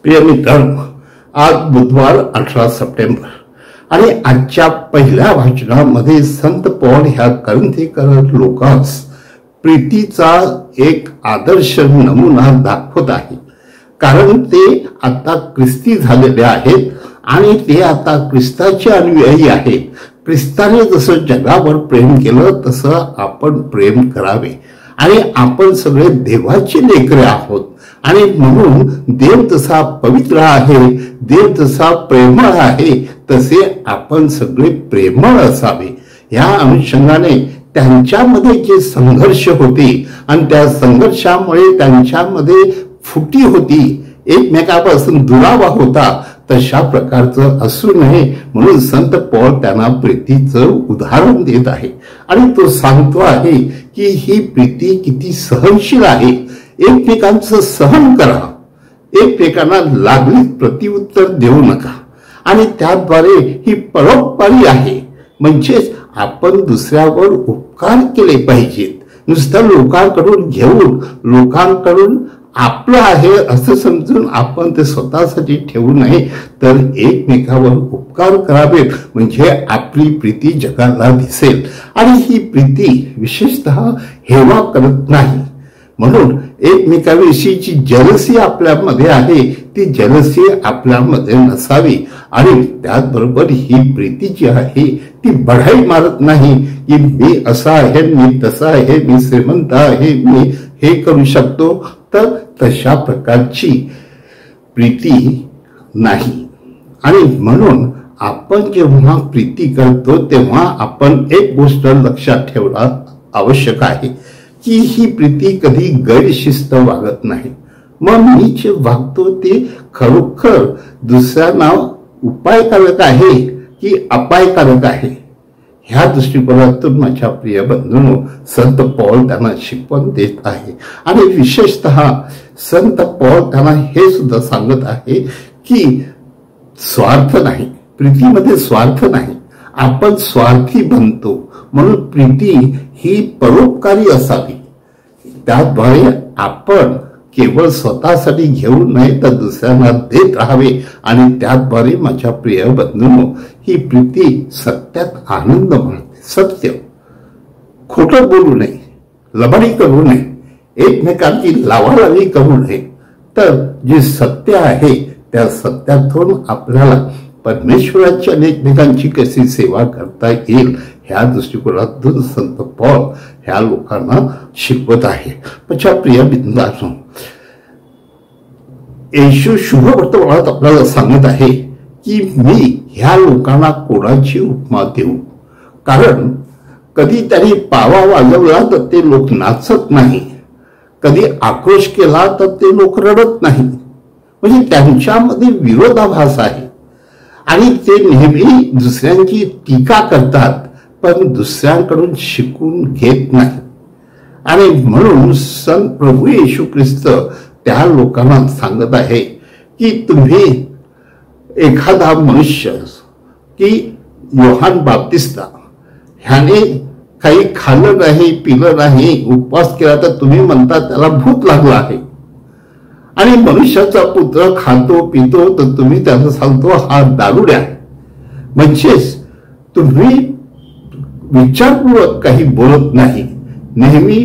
प्रिय मित्रांनो, आज बुधवार 18 सप्टेंबर आणि आजच्या पहिल्या वाचनामध्ये संत पौल ह्या करंथेकर लोकांस प्रीतीचा एक आदर्श नमुना दाखवत आहे. कारण ते आता ख्रिस्ती झालेले आहेत आणि ते आता ख्रिस्ताचे अनुयायी आहेत. ख्रिस्ताने जसं जगावर प्रेम केलं तसं आपण प्रेम करावे आणि आपण सगळे देवाचे लेकरे आहोत आणि म्हणून देव तसा पवित्र आहे, देव तसा प्रेमळ आहे, तसे आपण सगळे प्रेमळ असावे. या अनुषंगाने त्यांच्यामध्ये जे संघर्ष होते आणि त्या संघर्षामुळे त्यांच्यामध्ये फुटी होती, एकमेकापासून दुरावा होता, तशा प्रकारचं असू नये म्हणून संत पौल त्यांना प्रीतीचं उदाहरण देत आहे. आणि तो सांगतो आहे की ही प्रीती किती सहनशील आहे. एकमेकांचं सहन करा, एकमेकांना लागलीच प्रत्युत्तर देऊ नका आणि त्याद्वारे ही परोपकारी आहे. म्हणजेच आपण दुसऱ्यावर उपकार केले पाहिजेत. नुसतं लोकांकडून घेऊन, लोकांकडून आपलं आहे असं समजून आपण ते स्वतःसाठी ठेवू नये, तर एकमेकावर उपकार करावेत. म्हणजे आपली प्रीती जगाला दिसेल. आणि ही प्रीती विशेषतः हेवा करत नाही. म्हणून एकमेकाविषयीची जलसी आपल्यामध्ये आहे, ती जलसी आपल्यामध्ये नसावी. आणि त्याचबरोबर ही प्रीती जी आहे ती बढाई मारत नाही की मी असा आहे, मी तसा आहे, मी श्रीमंत आहे, मी हे करू शकतो, तर तशा प्रकारची प्रीती नाही. आणि म्हणून आपण जेव्हा प्रीती करतो तेव्हा आपण एक गोष्ट लक्षात ठेवणं आवश्यक आहे की ही प्रीती कधी गैरशिस्त वागत नाही. मग मी जे वागतो ते खरोखर दुसऱ्यांना उपायकारक आहे की अपायकारक आहे, ह्या दृष्टिकोनातून माझ्या प्रिय बंधूंनो संत पौल त्यांना शिकवण देत आहे. आणि विशेषतः संत पौल त्यांना हे सुद्धा सांगत आहे की स्वार्थ नाही, प्रीतीमध्ये स्वार्थ नाही. आपण स्वार्थी बनतो म्हणून प्रीती ही परोपकारी असावी. त्याद्वारे आपण केवळ स्वतःसाठी घेऊ नये तर दुसऱ्यांना देत राहावे. आणि त्याद्वारे माझ्या प्रिय बंधूंनो ही प्रीती सत्यात आनंद मानते. सत्य, खोटं बोलू नये, लबाडी करू नये, एकमेकांची लावालावी करू नये, तर जे सत्य आहे त्या सत्यातून आपल्याला परमेश्वराची आणि एकमेकांची कशी सेवा करता येईल ह्या दृष्टिकोनातून संत पौल ह्या लोकांना शिकवत आहे. माझ्या प्रिय बंधूंनो, येशू शुभ वर्तमानात आपल्याला सांगत आहे की मी ह्या लोकांना कोणाची उपमा देऊ. कारण कधी त्यांनी पावा वाजवला तर ते लोक नाचत नाही, कधी आक्रोश केला तर ते लोक रडत नाही. म्हणजे त्यांच्यामध्ये विरोधाभास आहे आणि ते नेहमी दुसऱ्यांची टीका करतात पण दुसऱ्यांकडून शिकून घेत नाही. आणि म्हणून संत प्रभू येशू ख्रिस्त त्या लोकांना सांगत आहे की तुम्ही एखादा मनुष्य की योहान बाप्तिस्ता ह्याने काही खाल्लं नाही, पिलं नाही, उपवास केला तर तुम्ही म्हणता त्याला भूत लागला आहे. आणि मनुष्याचा पुत्र खातो पितो तर तुम्ही त्याला सांगतो हा दारुड्या आहे. म्हणजेच तुम्ही विचारपूर्वक काही बोलत नाही, नेहमी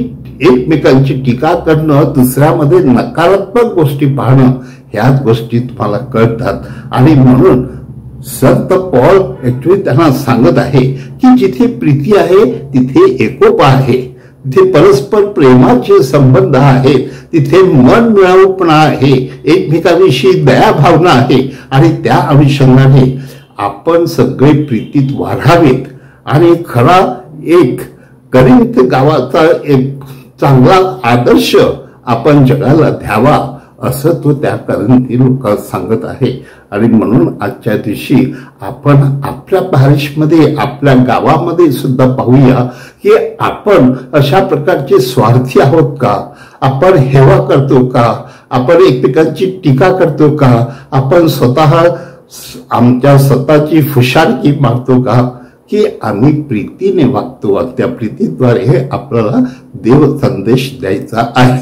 एकमेकांची टीका करणं, दुसऱ्यामध्ये नकारात्मक गोष्टी पाहणं, ह्याच गोष्टी तुम्हाला कळतात. आणि म्हणून संत पौल ऍक्च्युअली त्यांना सांगत आहे की जिथे प्रीती आहे तिथे एकोपा आहे, तिथे परस्पर प्रेमाचे संबंध आहेत, तिथे मन मिळावूपणा आहे, एकमेकांविषयी दया भावना आहे. आणि त्या अनुषंगाने आपण सगळे प्रीतीत वाढावेत आणि खरा एक करिंथ गावाचा एक चांगला आदर्श आपण जगाला द्यावा असं तो त्या करंथी लोकांना सांगत आहे. आणि म्हणून आजच्या दिवशी आपण आपल्या पॅरिशमध्ये, आपल्या गावामध्ये सुद्धा पाहूया की आपण अशा प्रकारचे स्वार्थी आहोत का, आपण हेवा करतो का, आपण एकमेकांची टीका करतो का, आपण स्वतः आमच्या स्वतःची फुशारकी मारतो का, की आम्ही प्रीतीने वागतो. त्या प्रीतीद्वारे आपल्याला देव संदेश द्यायचा आहे.